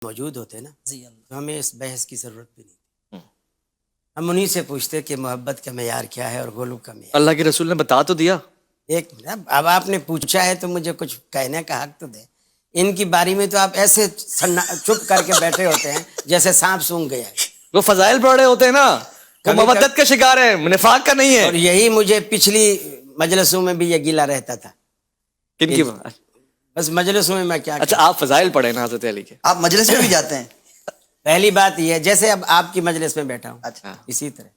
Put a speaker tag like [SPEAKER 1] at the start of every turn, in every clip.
[SPEAKER 1] موجود ہوتے نا
[SPEAKER 2] جی اللہ
[SPEAKER 1] تو ہمیں اس بحث کی ضرورت بھی نہیں تھی۔ ہم انہی سے پوچھتے کہ محبت کا معیار کیا ہے اور غلو کا معیار۔
[SPEAKER 3] اللہ کے رسول نے بتا تو دیا۔
[SPEAKER 1] ایک منٹ، اب آپ نے پوچھا ہے تو مجھے کچھ کہنے کا حق تو دے۔ ان کی باری میں تو آپ ایسے چپ کر کے بیٹھے ہوتے ہیں جیسے سانپ سونگ گیا ہے۔
[SPEAKER 3] وہ فضائل پڑھ رہے ہوتے ہیں نا، وہ مودت کا شکار ہے، نفاق کا نہیں ہے۔
[SPEAKER 1] اور یہی مجھے پچھلی مجلسوں میں بھی یہ گیلا رہتا تھا۔
[SPEAKER 3] کن کی؟
[SPEAKER 1] بس مجلسوں میں کیا
[SPEAKER 3] اچھا آپ فضائل پڑھے نا حضرت علی کے؟
[SPEAKER 2] آپ مجلس میں بھی جاتے ہیں؟
[SPEAKER 1] پہلی بات یہ ہے جیسے اب آپ کی مجلس میں بیٹھا ہوں
[SPEAKER 2] اچھا
[SPEAKER 1] اسی طرح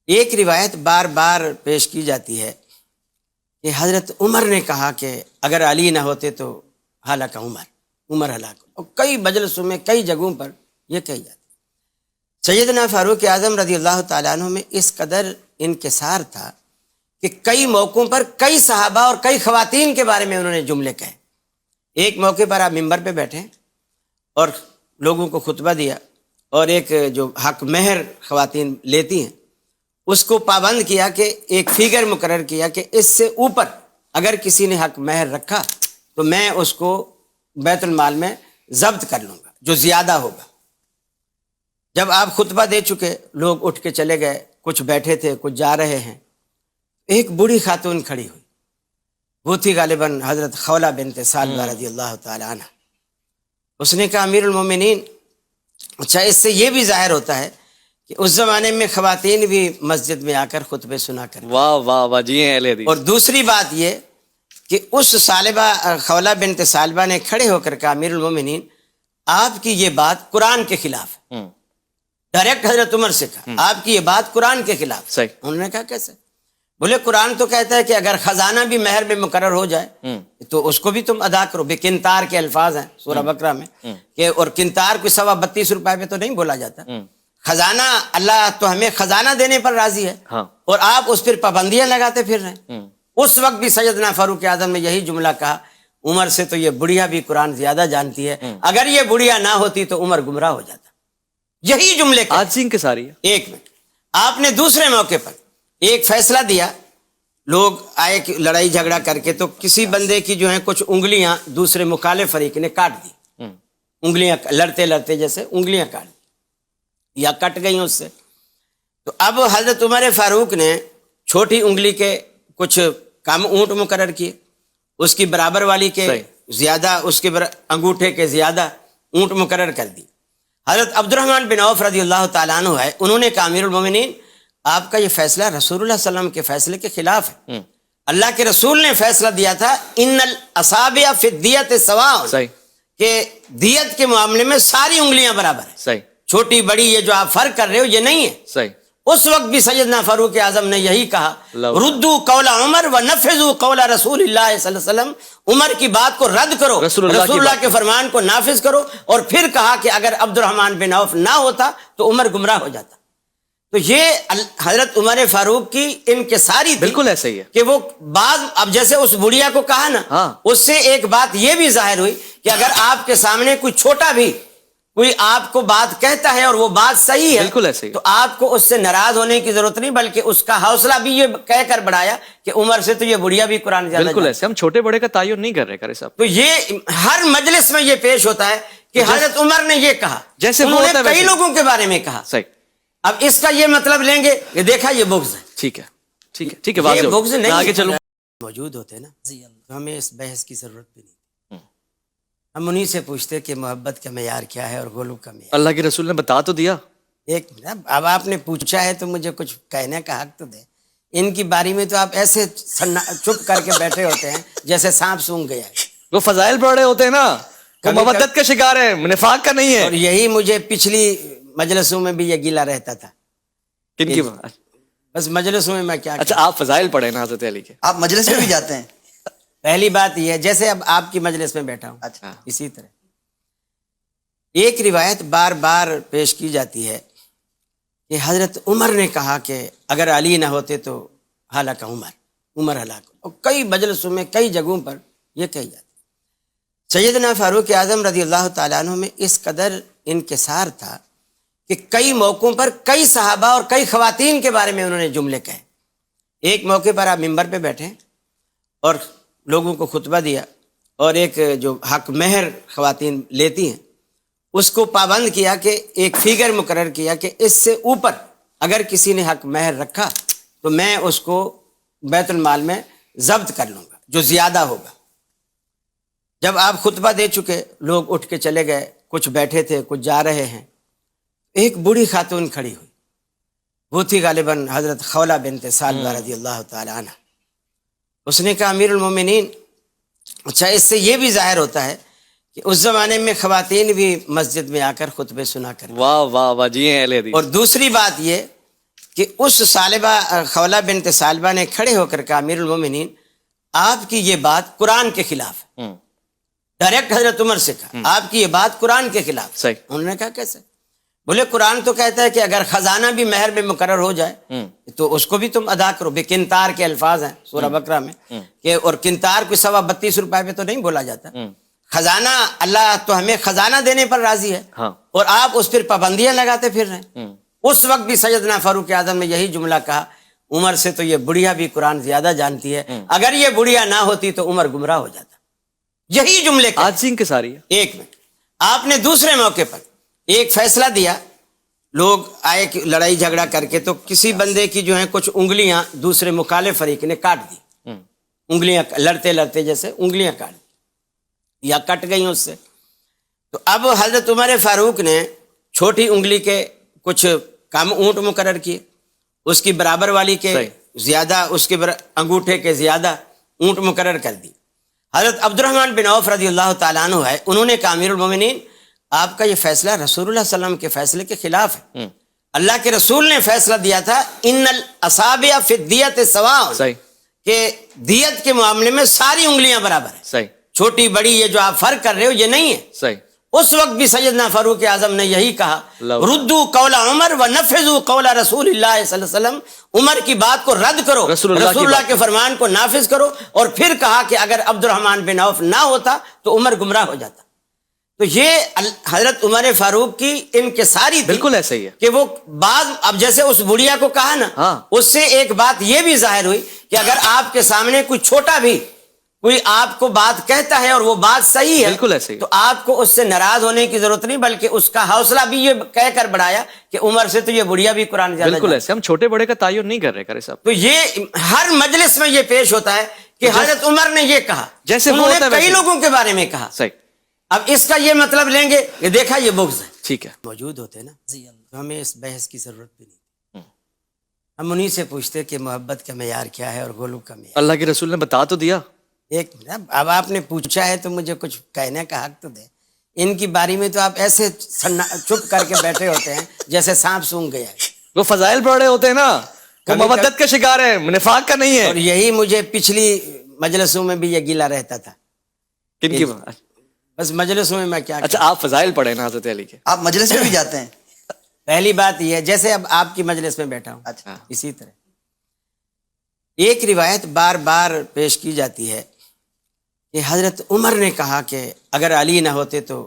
[SPEAKER 1] ایک روایت بار بار پیش کی جاتی ہے کہ حضرت عمر نے کہا کہ اگر علی نہ ہوتے تو ہلاک عمر ہلاک، اور کئی مجلسوں میں کئی جگہوں پر یہ کہی جاتی۔ سیدنا فاروق اعظم رضی اللہ تعالیٰ عنہ میں اس قدر انکسار تھا کہ کئی موقعوں پر کئی صحابہ اور کئی خواتین کے بارے میں انہوں نے جملے کہے۔ ایک موقع پر آپ ممبر پہ بیٹھے اور لوگوں کو خطبہ دیا، اور ایک جو حق مہر خواتین لیتی ہیں اس کو پابند کیا کہ ایک فگر مقرر کیا کہ اس سے اوپر اگر کسی نے حق مہر رکھا تو میں اس کو بیت المال میں ضبط کر لوں گا جو زیادہ ہوگا۔ جب آپ خطبہ دے چکے، لوگ اٹھ کے چلے گئے، کچھ بیٹھے تھے کچھ جا رہے ہیں، ایک بوڑھی خاتون کھڑی ہوئی، وہ تھی غالباً حضرت خولہ بنت ثعلبہ رضی اللہ تعالی عنہ۔ اس نے کہا امیر المومنین، اچھا اس سے یہ بھی ظاہر ہوتا ہے کہ اس زمانے میں خواتین بھی مسجد میں آ کر خطبے سنا کر،
[SPEAKER 3] واہ واہ واہ، جی ہیں اہل حدیث۔
[SPEAKER 1] اور دوسری بات یہ کہ اس خولہ بنت ثعلبہ نے کھڑے ہو کر کہا امیر المومنین آپ کی یہ بات قرآن کے خلاف ہے۔ ڈائریکٹ حضرت عمر سے کہا آپ کی یہ بات قرآن کے خلاف ہے۔
[SPEAKER 3] صحیح۔
[SPEAKER 1] انہوں نے کہا کیسے؟ بولے قرآن تو کہتا ہے کہ اگر خزانہ بھی مہر میں مقرر ہو جائے تو اس کو بھی تم ادا کرو۔ بے کنتار کے الفاظ ہیں سورہ بقرہ میں کہ، اور کنتار کو 32 روپے پہ تو نہیں بولا جاتا۔ خزانہ، اللہ تو ہمیں خزانہ دینے پر راضی ہے، اور آپ اس پر پابندیاں لگاتے پھر رہے ہیں۔ اس وقت بھی سیدنا فاروق اعظم نے یہی جملہ کہا، عمر سے تو یہ بڑھیا بھی قرآن زیادہ جانتی ہے، اگر یہ بڑھیا نہ ہوتی تو عمر گمراہ ہو جاتا۔ یہی جملے
[SPEAKER 3] آج سنگھ کے ساری ہے۔
[SPEAKER 1] ایک منٹ، آپ نے دوسرے موقع پر ایک فیصلہ دیا، لوگ آئے کہ لڑائی جھگڑا کر کے تو کسی بندے کی جو ہیں کچھ انگلیاں دوسرے مخالف فریق نے کاٹ دی، انگلیاں لڑتے لڑتے جیسے انگلیاں کاٹ دی یا کٹ گئی اس سے۔ تو اب حضرت عمر فاروق نے چھوٹی انگلی کے کچھ کم اونٹ مقرر کیے، اس کی برابر والی کے زیادہ، اس کے انگوٹھے کے زیادہ اونٹ مقرر کر دی۔ حضرت عبد الرحمن بن عوف رضی اللہ تعالیٰ عنہ ہے، انہوں نے کہا امیر المومنین آپ کا یہ فیصلہ رسول اللہ صلی اللہ علیہ وسلم کے فیصلے کے خلاف ہے۔ اللہ کے رسول نے فیصلہ دیا تھا ان الاصابع فی الدیۃ سواء، کہ دیت کے معاملے میں ساری انگلیاں برابر ہیں،
[SPEAKER 3] صحیح،
[SPEAKER 1] چھوٹی بڑی یہ جو آپ فرق کر رہے ہو یہ نہیں ہے۔
[SPEAKER 3] صحیح۔
[SPEAKER 1] اس وقت بھی سیدنا فاروق اعظم نے یہی کہا ردوا قول عمر ونفذوا قول رسول اللہ صلی اللہ علیہ وسلم، عمر کی بات کو رد کرو، رسول اللہ کے فرمان کو نافذ کرو۔ اور پھر کہا کہ اگر عبد الرحمن بن عوف نہ ہوتا تو عمر گمراہ ہو جاتا۔ تو یہ حضرت عمر فاروق کی انکساری تھی،
[SPEAKER 3] بالکل ایسا ہی ہے
[SPEAKER 1] کہ وہ بعض، اب جیسے اس بڑھیا کو کہا نا، اس سے ایک بات یہ بھی ظاہر ہوئی کہ اگر آپ کے سامنے کوئی چھوٹا بھی کوئی آپ کو بات کہتا ہے اور وہ بات صحیح ہے،
[SPEAKER 3] بالکل ایسے ہی،
[SPEAKER 1] تو آپ کو اس سے ناراض ہونے کی ضرورت نہیں، بلکہ اس کا حوصلہ بھی یہ کہہ کر بڑھایا کہ عمر سے تو یہ بڑھیا بھی قرآن زیادہ
[SPEAKER 3] بالکل ایسے۔ ہم چھوٹے بڑے کا تعین نہیں کر رہے کرے صاحب۔
[SPEAKER 1] تو یہ ہر مجلس میں یہ پیش ہوتا ہے کہ حضرت عمر نے یہ کہا،
[SPEAKER 3] جیسے
[SPEAKER 1] انہوں نے کئی لوگوں کے بارے میں کہا۔
[SPEAKER 3] صحیح۔
[SPEAKER 1] اب اس کا یہ مطلب لیں گے کہ دیکھا یہ بغض ہے،
[SPEAKER 3] ٹھیک ہے، ٹھیک ہے، ٹھیک ہے، واضح
[SPEAKER 1] یہ بغض نہیں،
[SPEAKER 3] آگے چلوں۔
[SPEAKER 1] موجود ہوتے نا
[SPEAKER 2] جی اللہ
[SPEAKER 1] تو ہمیں اس بحث کی ضرورت بھی نہیں تھی۔ ہم انہی سے پوچھتے کہ محبت کا معیار کیا ہے اور غلو کا معیار۔
[SPEAKER 3] اللہ کے رسول نے بتا تو دیا۔
[SPEAKER 1] ایک منٹ، اب آپ نے پوچھا ہے تو مجھے کچھ کہنے کا حق تو دے۔ ان کی باری میں تو آپ ایسے چپ کر کے بیٹھے ہوتے ہیں جیسے سانپ سونگ گیا ہے۔
[SPEAKER 3] وہ فضائل پڑھ رہے ہوتے ہیں نا، وہ مودت کا شکار ہے، نفاق کا نہیں ہے۔
[SPEAKER 1] اور یہی مجھے پچھلی مجلسوں میں بھی یہ گیلا رہتا تھا۔
[SPEAKER 3] کن کی؟
[SPEAKER 1] بس مجلسوں میں کیا؟
[SPEAKER 3] اچھا آپ فضائل پڑھے نا حضرت علی کے؟
[SPEAKER 2] آپ مجلس میں بھی جاتے ہیں؟
[SPEAKER 1] پہلی بات یہ ہے جیسے اب آپ کی مجلس میں بیٹھا ہوں
[SPEAKER 2] اچھا
[SPEAKER 1] اسی طرح ایک روایت بار بار پیش کی جاتی ہے کہ حضرت عمر نے کہا کہ اگر علی نہ ہوتے تو ہلاک عمر ہلاک، اور کئی مجلسوں میں کئی جگہوں پر یہ کہی جاتی۔ سیدنا فاروق اعظم رضی اللہ تعالیٰ عنہ میں اس قدر انکسار تھا کہ کئی موقعوں پر کئی صحابہ اور کئی خواتین کے بارے میں انہوں نے جملے کہے۔ ایک موقع پر آپ ممبر پہ بیٹھے اور لوگوں کو خطبہ دیا، اور ایک جو حق مہر خواتین لیتی ہیں اس کو پابند کیا کہ ایک فیگر مقرر کیا کہ اس سے اوپر اگر کسی نے حق مہر رکھا تو میں اس کو بیت المال میں ضبط کر لوں گا جو زیادہ ہوگا۔ جب آپ خطبہ دے چکے، لوگ اٹھ کے چلے گئے، کچھ بیٹھے تھے، کچھ جا رہے ہیں، ایک بوڑھی خاتون کھڑی ہوئی، وہ تھی غالباً حضرت خولہ بنت ثعلبہ رضی اللہ تعالی عنہ۔ اس نے کہا امیر المومنین، اچھا اس سے یہ بھی ظاہر ہوتا ہے کہ اس زمانے میں خواتین بھی مسجد میں آ کر خطبے سنا کر،
[SPEAKER 3] واہ واہ واہ، جی ہیں اہل حدیث۔
[SPEAKER 1] اور دوسری بات یہ کہ اس خولہ بنت ثعلبہ نے کھڑے ہو کر کہا امیر المومنین آپ کی یہ بات قرآن کے خلاف ہے۔ ڈائریکٹ حضرت عمر سے کہا آپ کی یہ بات قرآن کے خلاف ہے۔
[SPEAKER 3] صحیح۔
[SPEAKER 1] انہوں نے کہا کیسے؟ بولے قرآن تو کہتا ہے کہ اگر خزانہ بھی مہر میں مقرر ہو جائے تو اس کو بھی تم ادا کرو۔ بے کنتار کے الفاظ ہیں سورہ بقرہ میں کہ اور کنتار کو 32 روپے پہ تو نہیں بولا جاتا۔ خزانہ اللہ تو ہمیں خزانہ دینے پر راضی ہے اور آپ اس پر پابندیاں لگاتے پھر رہے ہیں۔ اس وقت بھی سیدنا فاروق اعظم نے یہی جملہ کہا، عمر سے تو یہ بڑھیا بھی قرآن زیادہ جانتی ہے، اگر یہ بڑھیا نہ ہوتی تو عمر گمراہ ہو جاتا۔ یہی جملے
[SPEAKER 3] آج سنگھ کے ساری ہے۔
[SPEAKER 1] ایک منٹ، آپ نے دوسرے موقع پر ایک فیصلہ دیا، لوگ آئے کہ لڑائی جھگڑا کر کے تو کسی بندے کی جو ہیں کچھ انگلیاں دوسرے مخالف فریق نے کاٹ دی، انگلیاں لڑتے لڑتے جیسے انگلیاں کاٹ دی یا کٹ گئی اس سے۔ تو اب حضرت عمر فاروق نے چھوٹی انگلی کے کچھ کم اونٹ مقرر کیے، اس کی برابر والی کے زیادہ، اس کے انگوٹھے کے زیادہ اونٹ مقرر کر دی۔ حضرت عبد الرحمن بن عوف رضی اللہ تعالیٰ عنہ ہے، انہوں نے کہا امیر المومنین آپ کا یہ فیصلہ رسول اللہ صلی اللہ علیہ وسلم کے فیصلے کے خلاف ہے۔ اللہ کے رسول نے فیصلہ دیا تھا ان الاصابع فی الدیۃ سواء، کہ دیت کے معاملے میں ساری انگلیاں برابر ہیں،
[SPEAKER 3] صحیح،
[SPEAKER 1] چھوٹی بڑی یہ جو آپ فرق کر رہے ہو یہ نہیں ہے۔
[SPEAKER 3] صحیح۔
[SPEAKER 1] اس وقت بھی سیدنا فاروق اعظم نے یہی کہا ردوا قول عمر ونفذوا قول رسول اللہ صلی اللہ علیہ وسلم، عمر کی بات کو رد کرو، رسول اللہ کے فرمان کو نافذ کرو۔ اور پھر کہا کہ اگر عبد الرحمن بن عوف نہ ہوتا تو عمر گمراہ ہو جاتا۔ تو یہ حضرت عمر فاروق کی انکساری تھی،
[SPEAKER 3] بالکل ایسا ہی ہے
[SPEAKER 1] کہ وہ بعض، اب جیسے اس بڑھیا کو کہا نا، اس سے ایک بات یہ بھی ظاہر ہوئی کہ اگر آپ کے سامنے کوئی چھوٹا بھی کوئی آپ کو بات کہتا ہے اور وہ بات صحیح ہے،
[SPEAKER 3] بالکل ایسے ہی،
[SPEAKER 1] تو آپ کو اس سے ناراض ہونے کی ضرورت نہیں، بلکہ اس کا حوصلہ بھی یہ کہہ کر بڑھایا کہ عمر سے تو یہ بڑھیا بھی قرآن زیادہ
[SPEAKER 3] بالکل ایسے، ہم چھوٹے بڑے کا تعین نہیں کر رہے کرے صاحب۔
[SPEAKER 1] تو یہ ہر مجلس میں یہ پیش ہوتا ہے کہ حضرت عمر نے یہ کہا،
[SPEAKER 3] جیسے
[SPEAKER 1] انہوں نے کئی لوگوں کے بارے میں کہا۔
[SPEAKER 3] صحیح۔
[SPEAKER 1] اب اس کا یہ مطلب لیں گے کہ دیکھا یہ بغض ہے،
[SPEAKER 3] ٹھیک ہے،
[SPEAKER 1] موجود ہوتے نا تو ہمیں اس بحث کی ضرورت بھی نہیں، ہم انہی سے پوچھتے کہ محبت کا معیار کیا ہے اور گولو کا معیار۔
[SPEAKER 3] اللہ کے رسول نے بتا تو دیا۔
[SPEAKER 1] ایک اب آپ نے پوچھا ہے تو مجھے کچھ کہنے کا حق تو دے۔ ان کی باری میں تو آپ ایسے چپ کر کے بیٹھے ہوتے ہیں جیسے سانپ سونگ گیا ہے۔
[SPEAKER 3] وہ فضائل پڑھ رہے ہوتے ہیں نا، وہ مودت کا شکار ہے، نفاق کا نہیں ہے۔
[SPEAKER 1] اور یہی مجھے پچھلی مجلسوں میں بھی یہ گیلا رہتا تھا۔
[SPEAKER 3] کن کی؟
[SPEAKER 1] بس مجلسوں میں کیا،
[SPEAKER 3] اچھا آپ فضائل پڑھے نا حضرت علی کے؟
[SPEAKER 2] آپ مجلس میں بھی جاتے ہیں؟
[SPEAKER 1] پہلی بات یہ ہے جیسے اب آپ کی مجلس میں بیٹھا ہوں،
[SPEAKER 2] اچھا،
[SPEAKER 1] اسی طرح ایک روایت بار بار پیش کی جاتی ہے کہ حضرت عمر نے کہا کہ اگر علی نہ ہوتے تو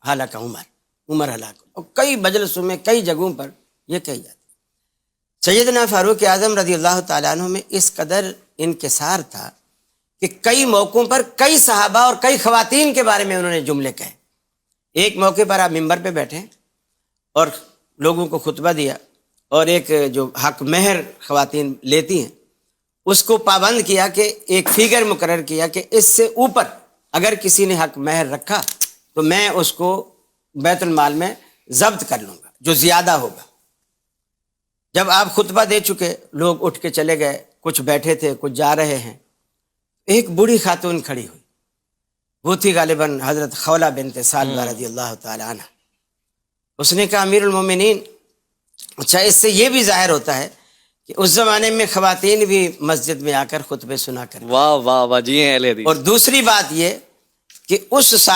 [SPEAKER 1] ہلاک عمر ہلاک، اور کئی مجلسوں میں کئی جگہوں پر یہ کہی جاتی۔ سیدنا فاروق اعظم رضی اللہ تعالیٰ عنہ میں اس قدر انکسار تھا کہ کئی موقعوں پر کئی صحابہ اور کئی خواتین کے بارے میں انہوں نے جملے کہے۔ ایک موقع پر آپ ممبر پہ بیٹھے اور لوگوں کو خطبہ دیا، اور ایک جو حق مہر خواتین لیتی ہیں اس کو پابند کیا کہ ایک فیگر مقرر کیا کہ اس سے اوپر اگر کسی نے حق مہر رکھا تو میں اس کو بیت المال میں ضبط کر لوں گا جو زیادہ ہوگا۔ جب آپ خطبہ دے چکے، لوگ اٹھ کے چلے گئے، کچھ بیٹھے تھے، کچھ جا رہے ہیں، ایک بوڑھی خاتون کھڑی ہوئی، وہ تھی غالباً حضرت خولہ بنت ثعلبہ رضی اللہ تعالی عنہ۔ اس نے کہا امیر المومنین، اچھا اس سے یہ بھی ظاہر ہوتا ہے کہ اس زمانے میں خواتین بھی مسجد میں آ کر خطبے سنا کر،
[SPEAKER 3] واہ واہ واہ، جی ہیں اہل حدیث۔
[SPEAKER 1] اور دوسری بات یہ کہ اس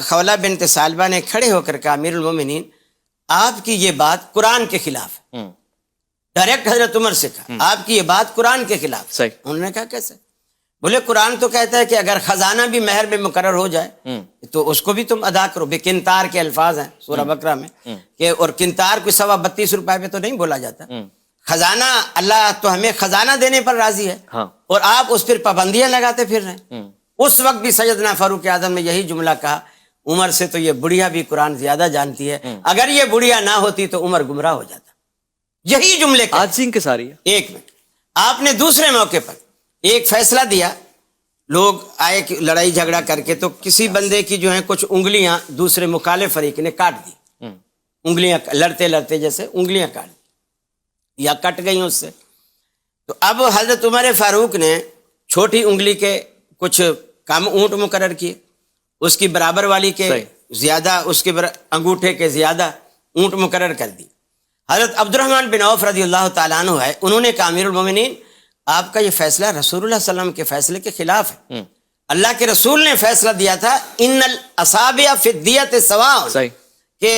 [SPEAKER 1] خولہ بنت ثعلبہ نے کھڑے ہو کر کہا امیر المومنین آپ کی یہ بات قرآن کے خلاف ہے۔ ڈائریکٹ حضرت عمر سے کہا آپ کی یہ بات قرآن کے خلاف۔
[SPEAKER 3] صحیح۔
[SPEAKER 1] انہوں نے کہا کیسے؟ بولے قرآن تو کہتا ہے کہ اگر خزانہ بھی مہر میں مقرر ہو جائے تو اس کو بھی تم ادا کرو۔ بے کنتار کے الفاظ ہیں سورہ بقرہ میں کہ اور کنتار کو 32 روپے پہ تو نہیں بولا جاتا۔ خزانہ اللہ تو ہمیں خزانہ دینے پر راضی ہے اور آپ اس پر پابندیاں لگاتے پھر رہے ہیں۔ اس وقت بھی سیدنا فاروق اعظم نے یہی جملہ کہا، عمر سے تو یہ بڑھیا بھی قرآن زیادہ جانتی ہے، اگر یہ بڑھیا نہ ہوتی تو عمر گمراہ ہو جاتا. یہی جملے
[SPEAKER 3] آج سنگھ کے ساری ہے.
[SPEAKER 1] ایک منٹ. آپ نے دوسرے موقع پر ایک فیصلہ دیا، لوگ آئے کہ لڑائی جھگڑا کر کے تو کسی بندے کی جو ہیں کچھ انگلیاں دوسرے مخالف فریق نے کاٹ دی، انگلیاں لڑتے لڑتے جیسے انگلیاں کاٹ دی یا کٹ گئی اس سے. تو اب حضرت عمر فاروق نے چھوٹی انگلی کے کچھ کم اونٹ مقرر کیے، اس کی برابر والی کے زیادہ، اس کے انگوٹھے کے زیادہ اونٹ مقرر کر دی. حضرت عبد الرحمن بن عوف رضی اللہ تعالیٰ عنہ ہے، انہوں نے کہا امیر المومنین آپ کا یہ فیصلہ رسول اللہ صلی اللہ علیہ وسلم کے فیصلے کے خلاف ہے. اللہ کے رسول نے فیصلہ دیا تھا ان الاصابع فی الدیۃ سواء، کہ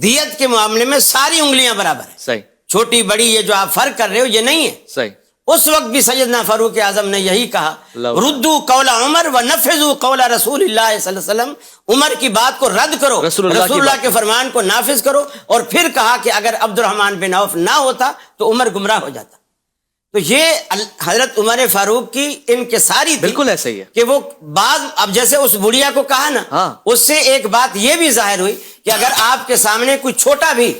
[SPEAKER 1] دیت کے معاملے میں ساری انگلیاں برابر ہیں،
[SPEAKER 3] صحیح،
[SPEAKER 1] چھوٹی بڑی یہ جو آپ فرق کر رہے ہو یہ نہیں ہے.
[SPEAKER 3] صحیح.
[SPEAKER 1] اس وقت بھی سیدنا فاروق اعظم نے یہی کہا، ردو قول عمر ونفذوا قول رسول اللہ صلی اللہ علیہ وسلم، عمر کی بات کو رد کرو، رسول اللہ کے فرمان کو نافذ کرو. اور پھر کہا کہ اگر عبد الرحمن بن عوف نہ ہوتا تو عمر گمراہ ہو جاتا. تو یہ حضرت عمر فاروق کی انکساری تھی،
[SPEAKER 3] بالکل ایسا ہی ہے
[SPEAKER 1] کہ وہ بعض، اب جیسے اس بڑھیا کو کہا نا، اس سے ایک بات یہ بھی ظاہر ہوئی کہ اگر آپ کے سامنے کوئی چھوٹا بھی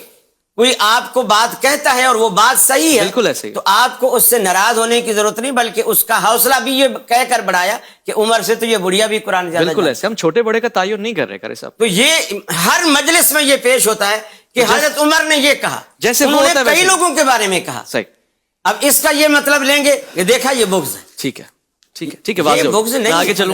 [SPEAKER 1] کوئی آپ کو بات کہتا ہے اور وہ بات صحیح ہے،
[SPEAKER 3] بالکل ایسے ہی،
[SPEAKER 1] تو آپ کو اس سے ناراض ہونے کی ضرورت نہیں، بلکہ اس کا حوصلہ بھی یہ کہہ کر بڑھایا کہ عمر سے تو یہ بڑھیا بھی قرآن زیادہ
[SPEAKER 3] بالکل ایسے. ہم چھوٹے بڑے کا تعین نہیں کر رہے کرے صاحب.
[SPEAKER 1] تو یہ ہر مجلس میں یہ پیش ہوتا ہے کہ حضرت عمر نے یہ کہا،
[SPEAKER 3] جیسے
[SPEAKER 1] انہوں نے کئی لوگوں کے بارے میں کہا.
[SPEAKER 3] صحیح.
[SPEAKER 1] اب اس کا یہ مطلب لیں گے کہ دیکھا یہ بغض ہے.
[SPEAKER 3] ٹھیک ہے، ٹھیک ہے، ٹھیک ہے، واضح ہو.
[SPEAKER 1] یہ بغض نہیں،
[SPEAKER 3] آگے چلوں.